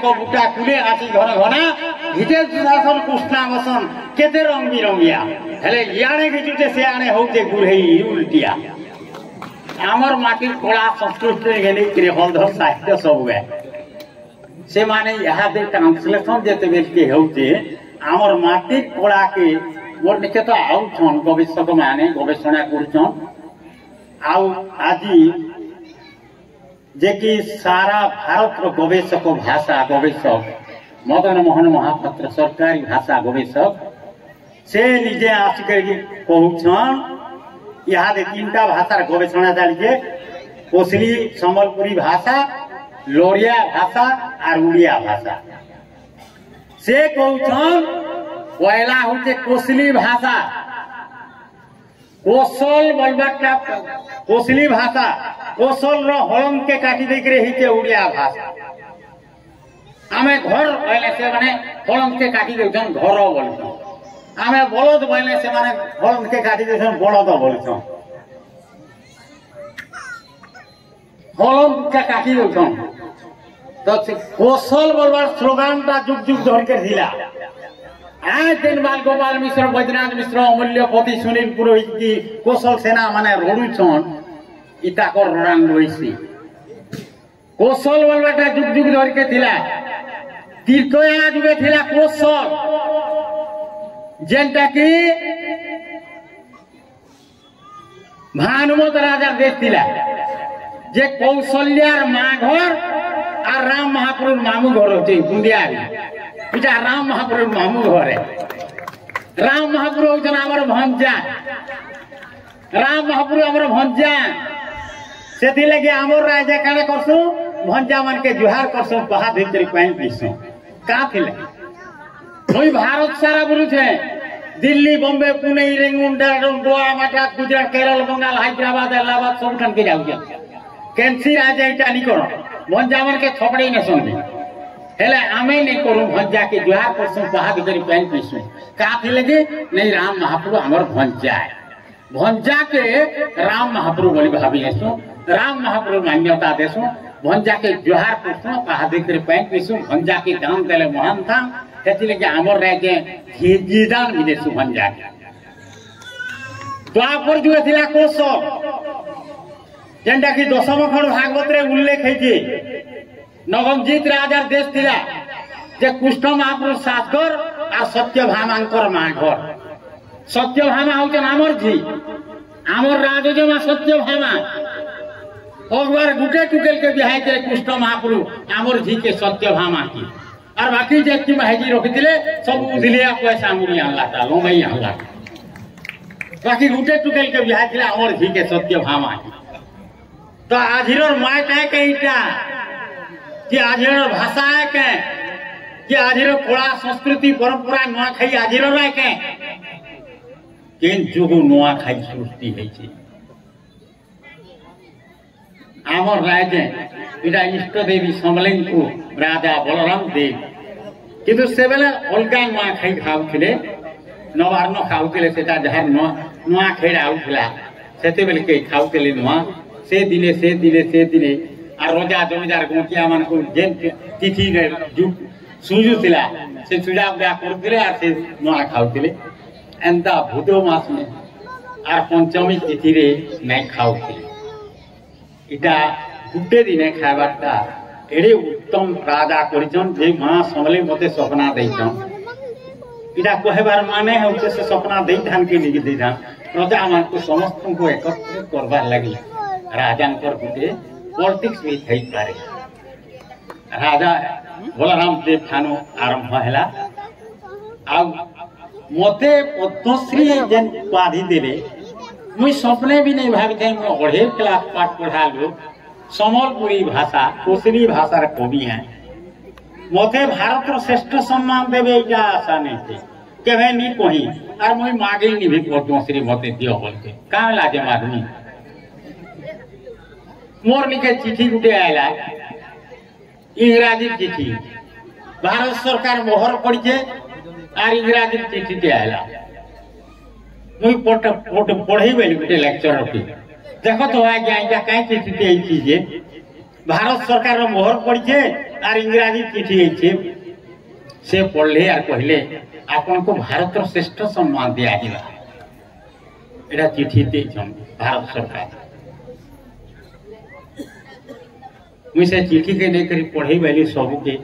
शाग बुटा कुले आसी घर घना हिते सुशासन कृष्णा बसन केते रंग बिरंगिया हेले याने भिजुते से आने होते गुरहई उल्टिया आमर माटिर कला संस्कृति गेली कि हलधर साहित्य सब है से माने यहाँ दे ट्रांसलेशन जेते बेल के होते आमर माटिर कला के मोर निके तो आउ छन गवेषक माने गवेषणा करछन आउ आजी जे कि सारा भारत रो गवेषक भाषा गवेषक मदन मोहन महापात्र सरकारी भाषा गवेषक से निजे आसिक कहूछन यहाँ दे तीनटा भाषार गवेषणा चलছে कोसली सम्बलपुरी भाषा लोरिया भाषा और उड़िया भाषा से कहूछन पहला होते कोसली भाषा कोसल बोलबाटा कोसली भाषा कोसल रो हलम के काटी दे करे हिते उड़िया भाषा आमे घर पहले से माने हलम के काटी देछन घर बोलछन आमे बलद पहले से माने हलम के काटी देछन बलद बोलछन हलम के काटी देछन तो कोसल बोलबार स्लोगानटा जुग जुग धर के दिला आज दिन बाल गोपाल मिश्र बैद्यनाथ मिश्र अमूल्यपति सुनील पुरोहित की कौशल सेना माने रोडुछन इटा कर रोडांग रहीसी कौशल बोलबाटा जुग जुग धर के थिला तीर्थया जुगे थिला कौशल जेनटा की भानुमत राजा देश थिला जे कौशल्यार माँ घर और राम महाप्रभु मामू घर होते कुंडिया इटा राम महाप्रभु मामू घर है राम महाप्रभु होचन हमर भंजा राम महाप्रभु हमर भंजा सेति लगे हमर राजा काने करसु भंजा मन के जुहार करसु पहा भितरी पाइन पिसु का थिले कोई भारत सारा बुरुछ है दिल्ली बॉम्बे पुणे रेंगुंडा गोवा मद्रास गुजरात केरल बंगाल हैदराबाद इलाहाबाद सब ठन के जाउ कैंसी राजा इटा नी करो भंजा मन के थपड़े न सुनबी हेले आमे नहीं करू भंजा के जुहार करसु पहा भितरी पाइन पिसु का थिले जे नहीं राम महाप्रभु हमर भंजा है भंजा के राम महाप्रभु बोली भाभी लेसु राम महाप्रभु मान्यता देसु भंजा के जुहार करसु पहा भितरी पाइन पिसु भंजा के दान देले महान था सेति लगे हमर राज्य जीदान भी देसु भंजा के द्वापर जुए थिला कौशल जेंटा की दशम खंड भागवत रे उल्लेख है नवमजीत राजार देश थिला जे कृष्ण महाप्रभु सासगर और सत्यभामांकर माँ घर सत्यभामा होचन आमर झी आमर राजजमा सत्यभामा और गुटे टुकेल के बिहाय के कृष्ण महाप्रभु आमर झी के सत्यभामा की और बाकी जे की महजी रखिथिले सब उधिलिया पैसा मुड़ी आनला ता लोमई आनला बाकी गुटे टुकेल के बिहाय थिला आमर झी के सत्यभामा की तो आजिरोर माय काय कईटा कि आजिरोर भाषा है के कि आजिरोर कला संस्कृति परंपरा नुआ खाई आजिरोर है के केन जुगु नुआ खाई सृष्टि है छी आमर राज्य इटा इष्ट देवी समलेन को राजा बलराम देव किंतु से बेले अलगा नुआ खाई खाउथिले नवार्न खाउथिले सेटा जहार नुआ खाई आउथिला सेते बेले के खाउथिले नुआ से दिने आ रोजा जमीदार गोटिया मान को जेन तिथि रे सुजु थिला से सुजा ब्या करथिले आ से नुआ खाउथिले एंता भूतो मास में आ पंचमी तिथि रे नै खाउथिले इटा गुटे दिने खाबाटा एडे उत्तम राजा करिजन जे मां समले मते सपना दैछन इटा कहबार माने होचे से सपना दैथान के लिखि दैथान प्रजा मान को समस्त को एकत्रित करबार लागि राजांकर गुटे पॉलिटिक्स भी थई पारे राजा बलराम देव थानो आरंभ हैला आ मते पद्मश्री जेन उपाधि देले मुई सपने भी नहीं भाबी थे मो 2.5 क्लास पाठ पढ़ा लो समलपुरी भाषा कोसली भाषार कवि हैं मते भारत श्रेष्ठ सम्मान देवे इटा आशा नहीं थे केवे नी कही और मुई मागे नी भी पद्मश्री मते दियो बोलते का लागे मागनी मोर लिखे चिठी गुटे आयला इंग्राजी चिठी भारत सरकार मोहर पड़े और इंग्राजी चिठी टे आयला मुई पढ़े बेली गुटे लेक्चर की देखो तो आज्ञा कहीं चिठी टे जे भारत सरकार मोहर पड़े আর ইংরাজি চিঠি হয়েছে से पढ़ले और कहले आपन को भारत श्रेष्ठ सम्मान दिया दिला एटा चिठी दे भारत सरकार मुझे से चिठी के नहीं करी पढ़े वाली सब के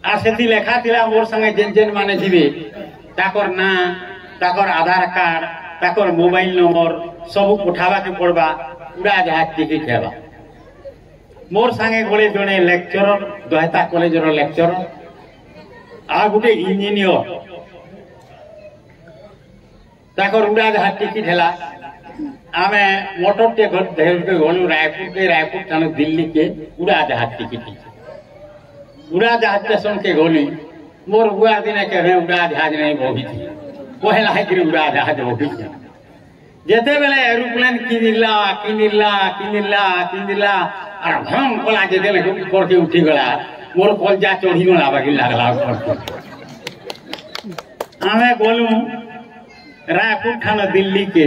आ सेति लेखा थिला मोर संगे जेन जेन माने जीवे ताकर ना ताकर आधार कार्ड ताकर मोबाइल नंबर सब उठावा के पड़बा पूरा जहाज टिकट हेबा मोर संगे गोले जने लेक्चरर दोहता कॉलेज रो लेक्चरर आ गोटे इंजीनियर ताकर उड़ा जहाज टिकट हेला आमे मोटर टे घर धैर के गलु रायपुर थाना दिल्ली के उड़ा जहाज टिकट उड़ा जहाज स्टेशन के गली मोर बुआ दिन के उड़ा जहाज नहीं बोगी थी पहला है कि उड़ा जहाज बोगी थी जेते बेले एरोप्लेन किनिला और भम कोला जेते ले करके उठी गला मोर कलजा चढ़ी गला बाकी लागला करके आमे बोलू रायपुर थाना दिल्ली के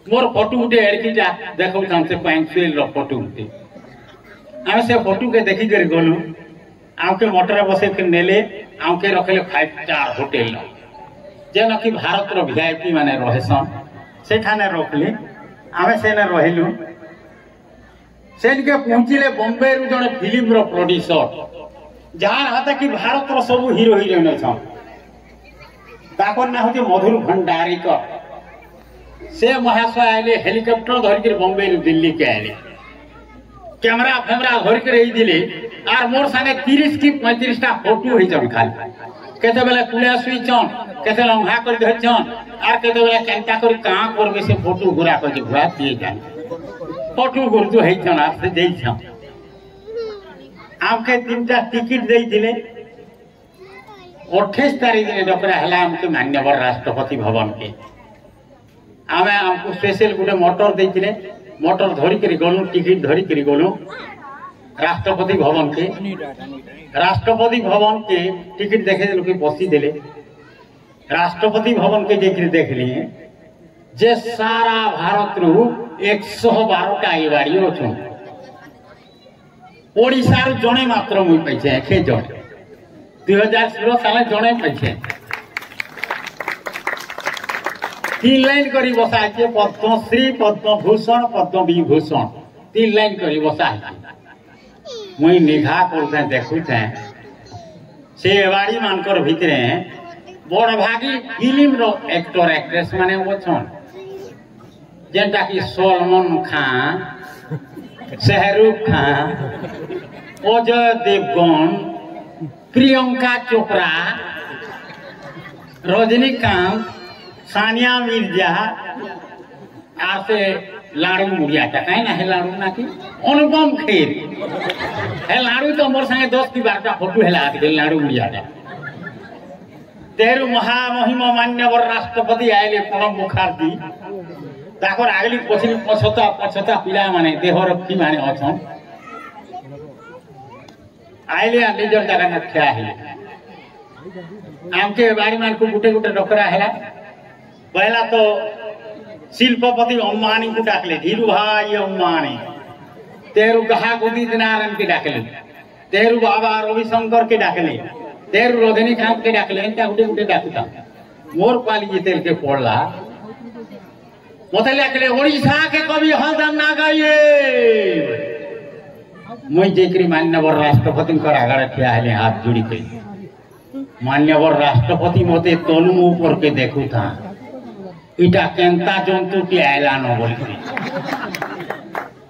मोर फोटो उठे एड़कीटा देखो काम से पेंसिल रो फोटो उठे आमे से फोटो के देखि कर गलू आके मोटर बसे के नेले आके रखले 5 स्टार होटल जेन कि भारत रो वीआईपी माने रहेसन से थाने रखले आमे सेने रहिलु सेन के पहुंचिले बॉम्बे रु जने फिल्म रो प्रोड्यूसर जहां हाते कि भारत रो सब हीरो हीरोइन छन ताकर ना होते मधुर भंडारी का से महाशय आले हेलीकॉप्टर धर के बॉम्बे रु दिल्ली के आले कैमरा फैमरा धर के रही दिले आर मोर संगे 30 की 35 टा फोटो होई जन खाली केते बेला कुलिया सुई छन केते लंघा कर धर छन आर केते बेला केंता कर कहां करबे से फोटो घुरा कर घुरा दिए जान फोटो गुरु है छन आप से देई छन आपके 3टा टिकट देई दिले 28 तारीख दिन डकरा हला हमके मान्यवर राष्ट्रपति भवन के आमे हमको स्पेशल गुटे मोटर देथिले मोटर धरी करी गलु टिकट धरी करी गलु राष्ट्रपति भवन के टिकट देखे लोग बसी देले राष्ट्रपति भवन के जेकरी देख लिए जे सारा भारत रु 112 टा एवाड़ी अछन ओडिसा रु जणे मात्र मुई पैछे एके जण 2016 साल जणे पैछे 3 लाइन करी बसा है पद्मश्री पद्मभूषण पद्म विभूषण 3 लाइन करी बसा है मुई निघा करते देखु से एवाड़ी मानकर भितरे बड़ भागी फिल्म रो एक्टर एक्ट्रेस माने अछन जेंटा कि सलमान खान शाहरुख खान अजय देवगन प्रियंका चोपड़ा रजनीकांत सानिया मिर्जा आसे लाड़ू मुड़िया कहीं ना है लाड़ू ना कि अनुपम खेर है लाड़ू तो मोर संगे 10 की 12टा फोटो है लाड़ू मुड़िया तेरु महामहिम मान्यवर राष्ट्रपति आए प्रणब मुखर्जी ताकर आगली पछली पछता पिला माने देह रक्षी माने अछन आइले निजर जगह न ठिया है आमके बाड़ी मान को गुटे गुटे डकरा हैला पहला तो शिल्पपति अंबानी को डाकले धीरू भाई अंबानी तेरु कहा उदित नारायण के डाकले तेरु बाबा रविशंकर के डाकले तेरु रजनीकांत के डाकले इनका गुटे गुटे डाकता मोर पाली जितेल के पड़ला मत डाकले ओडिशा के कवि हरदम ना गाइए मुई जेकरी मान्यवर राष्ट्रपति कर आगड़ ठिया हेले हाथ जोड़ी के मान्यवर राष्ट्रपति मते तनु ऊपर के देखु था इटा केंता जंतु की आयला न बोली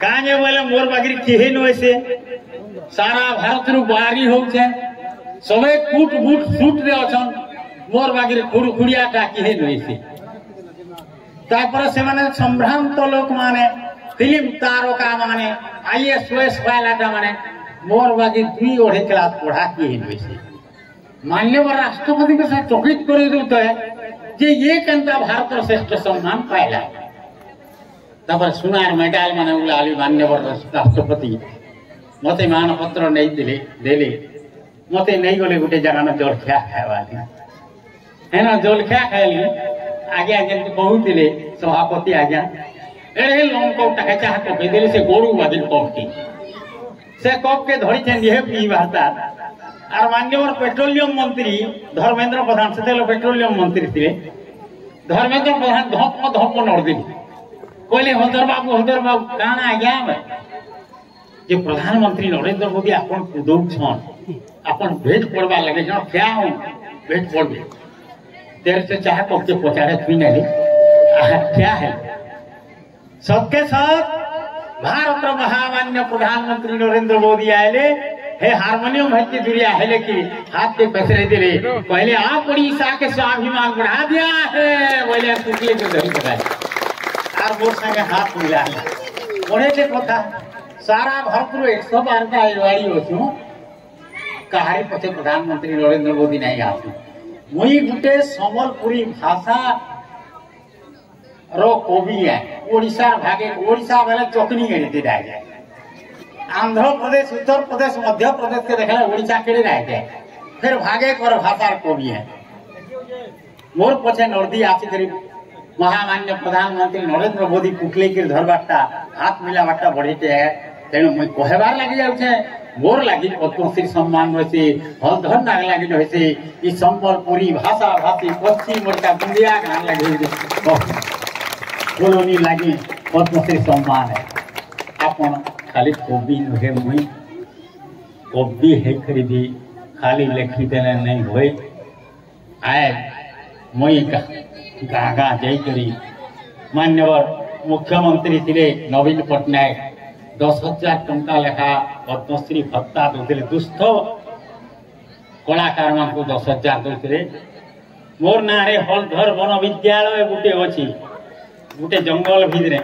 काजे बोले मोर बागरी केहे न वैसे सारा भारत रु बारी हो छे सबे कूट बूट सूट रे अछन मोर बागरी खुड़िया टा केहे न वैसे तापर से माने संभ्रांत लोक माने फिल्म तारका माने आईएएस ओएस वाला माने मोर बागी 2 क्लास पढ़ा केहे न वैसे मान्यवर राष्ट्रपति के साथ चकित करे देते है जे ये केंता भारत श्रेष्ठ सम्मान पाइला तपर सुनार मेडल माने उलाली मान्यवर राष्ट्रपति मते मानपत्र नहीं देले मते नहीं गले गुटे जगह न जलखिया खावाली है ना जलखिया खाइली आगे आगे बहुत दिले सभापति आज्ञा एड़े लंको टका चाह तो देले से गोरु बादिल पक्की से कप के धरी ये पी बार्ता और माननीय पेट्रोलियम मंत्री धर्मेंद्र प्रधान से पेट्रोलियम मंत्री थे धर्मेंद्र प्रधान धप नड़दी कहले हजर बाबू काण आज्ञा जे प्रधानमंत्री नरेंद्र मोदी आपन कुदौछन आपन भेट पड़वा लगे जन क्या हो भेट पड़बे देर से चाहे कब के पचारे थी नहीं क्या है सबके सब भारत महामान्य प्रधानमंत्री नरेंद्र मोदी आये हे हारमोनियम है दुरिया है कि हाथ के पैसे दिले पहले आप उड़ीसा के स्वाभिमान बढ़ा दिया है बोले टुकले के धरी बताए और मोर संगे हाथ मिला पढ़े के कथा सारा भरपूर 112 का आईवाड़ी हो कहारी पचे प्रधानमंत्री नरेंद्र मोदी नहीं आसू मुई गुटे संबलपुरी भाषा रो कवि है ओडिशा भागे ओडिशा वाले चौकनी गई जाए आंध्र प्रदेश उत्तर प्रदेश मध्य प्रदेश के देखा ओडिशा के रह फिर भागे कर भाषा कवि है मोर पछे नर्दी आसी करी महामान्य प्रधानमंत्री नरेंद्र मोदी पुकले के धरबाटा हाथ मिलावाटा बढ़े है तेणु मुझे कहबार लगी जाऊे मोर लगी पद्मश्री सम्मान वैसे हलधर नाग लगी वैसे ई संबलपुरी भाषा भाषी पश्चिम ओडिशा दुनिया गान लगे कॉलोनी लगी पद्मश्री सम्मान है अपन खाली कवि नुहे मुई कवि है भी खाली लिखी देने नहीं हुए आए मुई गाँ गाँ जाकरी मान्यवर मुख्यमंत्री थे नवीन पट्टनायक 10,000 टंका लेखा पद्मश्री भत्ता दौले दुस्थ कलाकार मान को 10,000 दौले मोर ना हलधर वन विद्यालय गुटे अच्छी गुटे जंगल भितरे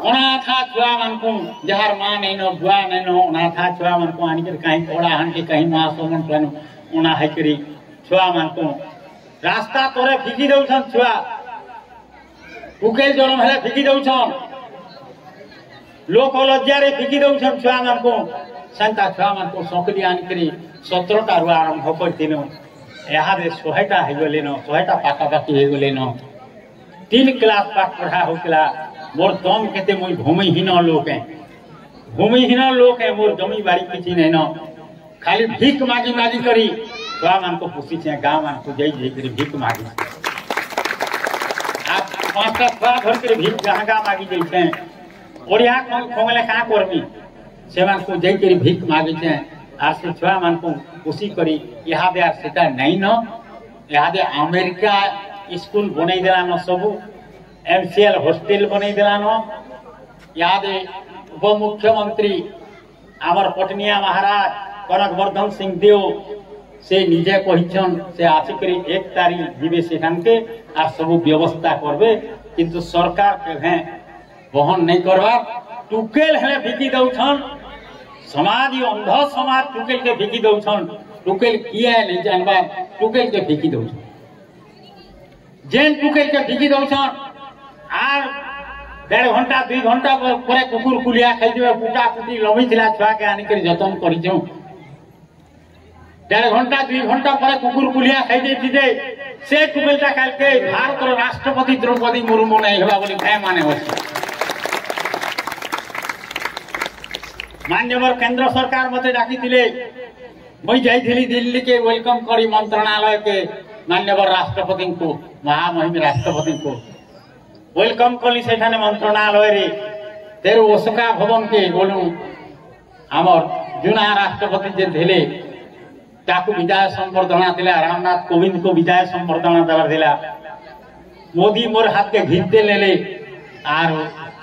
अनाथा छुआ मान को जार माँ नहीं न बुआ नहीं न अनाथा छुआ मान को आनिक कहीं पड़ा हांके कहीं महासमन प्लान उना है करी छुआ मान को रास्ता तोरे फिकी दौछन छुआ उकेल जन्म है फिकी दौछन लोक लज्जारे फिकी दौछन छुआ मान को संता छुआ मान को सौकली आनिकरी 17टा रु आरंभ करथिनो यादे 100टा हे गले न 100टा पाखापाखि हे गले न 3 क्लास पाठ पढ़ा होकला मोर दम केते मुई भूमिहीन लोक है मोर जमी बाड़ी किछि नहीं न खाली भीख मागी मागी करी छुआ मान को पुसी छे गाँव मान को जाई करी भीख मागी आप 5टा छुआ घर के भीख गाँ मागी जाई छे ओडिया खोंगले का करमी से मान को जाई करी भीख मागी छे आर से छुआ मान को पुसी करी यहाँ दे सेटा नहीं न यहाँ दे अमेरिका स्कूल बनई देला न सबू MCL हॉस्टल बनई देला न यहाँ दे उप मुख्यमंत्री आमर पटनिया महाराज कनकवर्धन सिंह देव से निजे कहिछन से आसिकरी 1 तारीख जीवे सेखान के आ सब व्यवस्था करबे किंतु सरकार के बहन नहीं करवा टुकेल हेले फिकी दौछन समाज अंध समाज टुकेल के फिकी दौछन टुकेल किए नहीं जानबा टुकेल के फिकी दौछन जेन टुकेल के फिकी दौछन आर 1.5 घंटा 2 घंटा पर कुकुर कुलिया खाई देवे कुटा कुटी लमी थिला छुआ के आनिकरी जतन करिछौ 1.5 घंटा 2 घंटा पर कुकुर कुलिया खाई दे से टुकेलटा काल के भारत राष्ट्रपति द्रौपदी मुर्मू नहीं हवा बोली भय माने होछि मान्यवर केंद्र सरकार मते डाकी थिले मुई जाइथिली दिल्ली के वेलकम करी मंत्रणालय के मान्यवर राष्ट्रपति को महामहिम राष्ट्रपति को वेलकम कली सेठाने मंत्रणालय रे तेर ओसका भवन के बोलू आमर जुना राष्ट्रपति जे थे ताकू विदाय संबर्धना दिला रामनाथ कोविंद को विदाय संबर्धना देवार दिला मोदी मोर हाथ के घिरते ले आर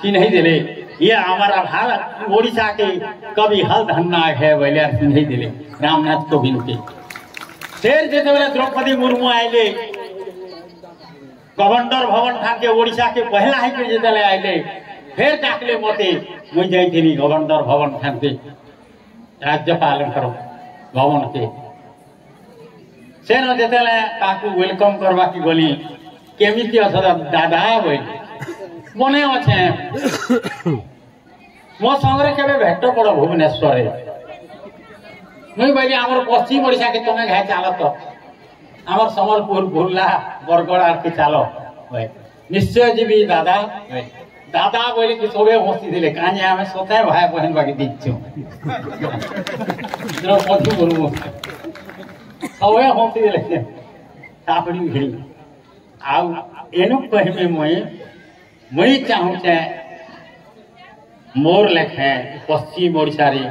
चिन्ह दिले ये हमारा भारत ओडिशा के कवि हल धन्ना है बोले चिन्ह दिले रामनाथ कोविंद के फिर जो द्रौपदी मुर्मू आये गवर्नर भवन ठान के ओडिशा के पहला ही के जितले आये फिर डाकले मते मुझे जाइथिनी गवर्नर भवन ठान के राज्यपाल भवन के से न जितले ताकू वेलकम करवा की गली केमिति अछ दादा बोली मने अच्छे मो संगे केबे भेट पड़ भुवनेश्वर मुई बोली आमर पश्चिम ओडिशा के तुम्हें घाय चाल तो आमर समलपुर भुल्ला बरगड़ आर के चाल निश्चय जीवी दादा दादा बोले कि सबे हसी दिले काहे आम सते भाई बहन बाकी दीचु द्रौपदी मुर्मू सबे हसी दिले तापड़ी भिड़ी आउ एनु कहबे मुई चाहूँ मोर लेखे पश्चिम ओडिशा रे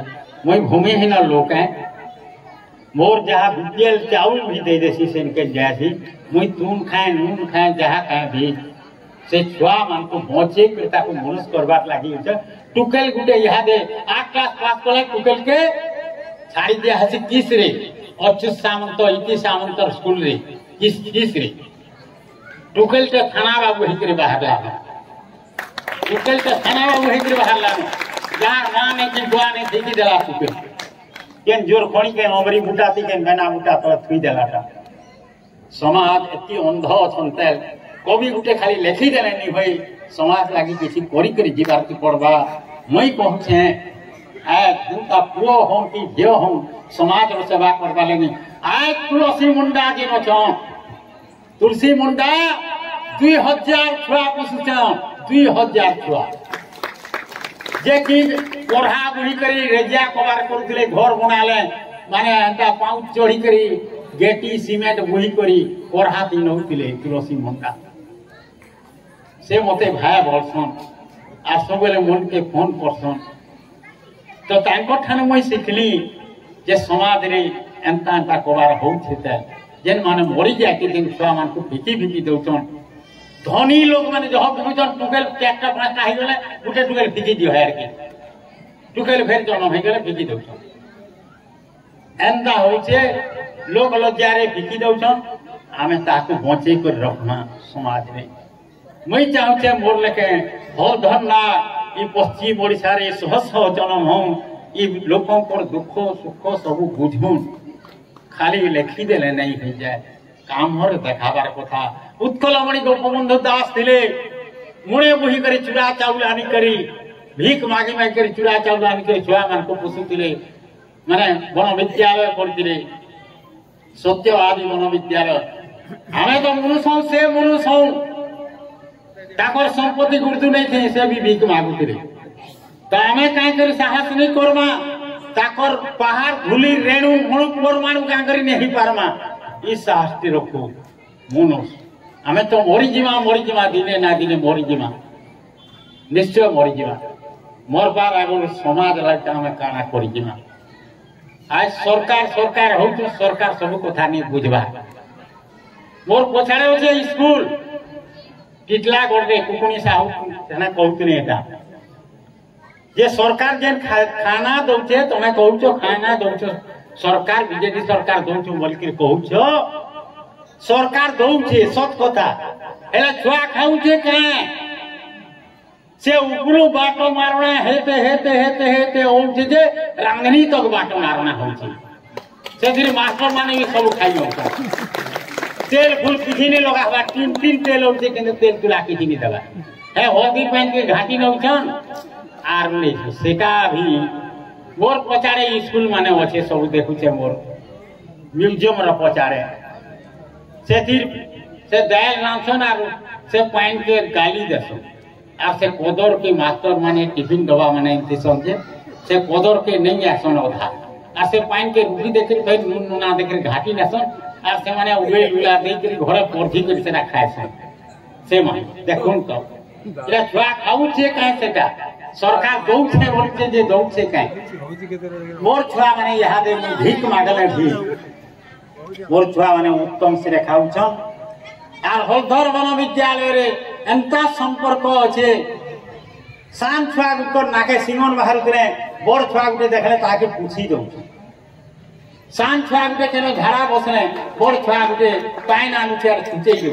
मुई भूमिहीन लोक है मोर जहाँ बीपीएल चाउल भी दे देसी से इनके जैसी मुई तून खाए नून खाए जहाँ खाए भी से छुआ मान को बचे करता को मनुष्य करबार लगी टुकेल गुटे यहाँ दे 8 क्लास पास कले टुकेल के छाड़ी दिया है किस रे अच्युत सामंत इति सामंत स्कूल रे किस रे टुकेल के थाना बाबू हितरे बाहर लाना टुकेल के थाना बाबू हितरे बाहर लाना जहाँ माँ ने की बुआ ने देखी दिला टुकेल केन जोर खणी के अमरी बुटाती के मेना बुटा तो थुई देलाटा समाज एति अंध अछन्ते कवि गुटे खाली लेखी देले नि भाई समाज लागी किछि करी करी जीवार की पड़बा मई कहछे आ दुका पुओ हम की झियो हम समाज रो सेवा करबा लेनी आ तुलसी मुंडा जी न छ तुलसी मुंडा 2000 छुआ पुसुछ 2000 छुआ जे कि पढ़ा बुढ़ी करी रेजिया कबार करुले घर बनाले माने एंता पाउच चढ़ी करी गेटी सीमेंट बुही करी पढ़ा दिन होतिले तुलसी मुंडा से मते भाई बोलसन आ सबले मन के फोन करसन तो तांको ठाने मई सिखली जे समाज रे एंता एंता कबार होउथिते जेन माने मरि जाती दिन छुआ मान को फिकी दउछन धनी लोग माने जह बुझन टुकेल चारटा पांचटा हो गले गुटे टुकेल फिकी दियो यार के टुकेल फेर जन्म हो गले फिकी दउछन एंदा होइछे लोग लज्जारे फिकी दउछन आमे ताको बचे कर रखना समाज रे मई चाहूछे मोर लेके हो धन्ना ई पश्चिम ओडिसा रे सहस जन्म हम ई लोकों पर दुख सुख सब बुझुन खाली लेखी देले नहीं हो जाए काम हर देखाबार कथा उत्कलमणि गोपबंधु दास थिले मुणे बुही करी चूड़ा चाउल आनी करी भीख मागी मागी करी चूड़ा चाउल आनी करी छुआ मान को पोषुतिले माने वन विद्यालय पढ़ितिले सत्यवादी वन विद्यालय हमें तो मनुष्य से मनुष्य ताकर संपत्ति गुर्तु नहीं थे से भी भीख मागुतिले तो हमें काहे करी साहस नहीं करमा ताकर पहाड़ धूली रेणु मणु परमाणु का करी नहीं पारमा ई साहस रखो मनुष्य आमे तो मरीजिमा दिने ना दिने मरीजिमा निश्चय मरीजिमा मोर बार आगुन समाज लाग आमे काना करिजिमा आज सरकार हो तो सरकार सब कथा नहीं बुझबा मोर पछाड़े होचे स्कूल टिटला गडे कुकुनी साहू जना कहतने एटा जे सरकार जेन खाना दउचे तमे कहउछो खाना दउछो सरकार बीजेपी सरकार दउछो बोलके कहउछो सरकार दउछे सत कथा एला छुआ खाउछे काहे से उपरू बाटो मारना हेते ओछे जे रांगनी तक बाटो मारना होछे से फिर मास्टर माने भी सब खाई होता तेल फूल किसी ने लगावा तीन तेल होछे किंतु तेल तुला किसी नहीं दला है हल्दी पेन के घाटी नउछन आर नहीं सेटा भी मोर पचारे स्कूल माने अच्छे सब देखुचे मोर म्यूजियम रो पचारे से दयाल नामसन आर से पाइन के गाली देसन आर से कोदर के मास्टर माने टिफिन डब्बा माने इंते समझे से कोदर के नहीं आसन ओधा आर से पाइन के रुटी देखे फिर नून नूना देखे घाटी नसन आर से माने उबे लुला दे के घरे परथी के सेना खायसन से माने देखुन तो एला छुआ खाउ छे काहे सेटा सरकार दउछे बोलछे जे दउछे काहे मोर छुआ माने यहा दे भीख मागले भी मोर छुआ माने उत्तम से खाउछन आर हलधर वन विद्यालय रे एंता संपर्क अछि सान छुआ को नाके सिंगन बाहर करे बड़ छुआ गुटे देखले ताके पूछी दउ सान छुआ गुटे केनो झाड़ा बसले बड़ छुआ गुटे पाइन आनु छे आर छुचे दउ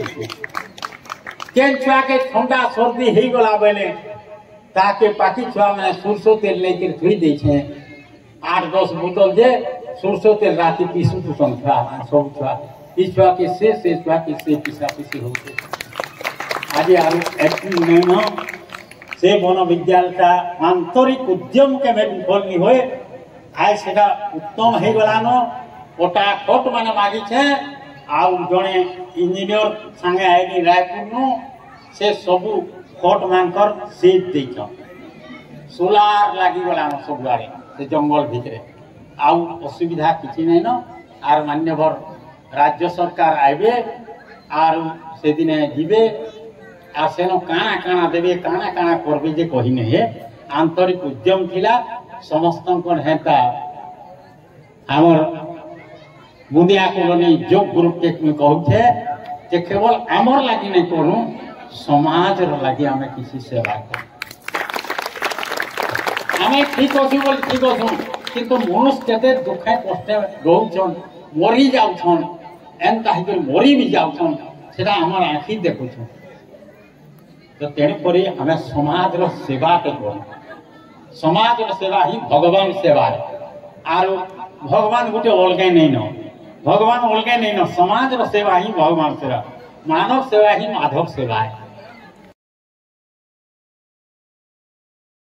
केन छुआ के ठंडा सर्दी हेई गला बेले ताके पाकी छुआ माने सरसों तेल लेके धुई दै छे 8-10 बोतल जे सरसों तेल राती पीसू तो संख्या सब छुआ ई छुआ के से छुआ के से पिसा होते आज आरो एप्रिल महीना से वन विद्यालय का आंतरिक उद्यम के में विफल नहीं होए आज सेटा उत्तम हे गलानो फटाफट माने मागी छे आ जणे इंजीनियर संगे आइनी रायपुर नो से सब खट मानकर सेट देख सोलार लगी गला सब आड़े से जंगल भितर आउ असुविधा किसी नहीं न आर मान्यवर राज्य सरकार आइबे आर से दिने जीवे आ सेन काना काना देवे काना काना करबे जे कही नहीं आंतरिक उद्यम थिला समस्त हेता आमर बुंदिया कॉलोनी जोग ग्रुप के कहूचे जे केवल आमर लगी नहीं करूँ समाज लगी आम किसी सेवा कर ठीक अच्छी बोल ठीक अच्छु किंतु मनुष्य केते दुखे कष्टे रोचन मरी जाउछन एंता हिकर मरी भी जाउछन सेटा हमर आँखि देखुछन तो तेणुकरी आम समाज सेवा के कर समाज सेवा ही भगवान सेवा आर भगवान गोटे अलगे नहीं न भगवान अलगे नहीं न समाज सेवा ही भगवान सेवा मानव सेवा ही माधव सेवा है।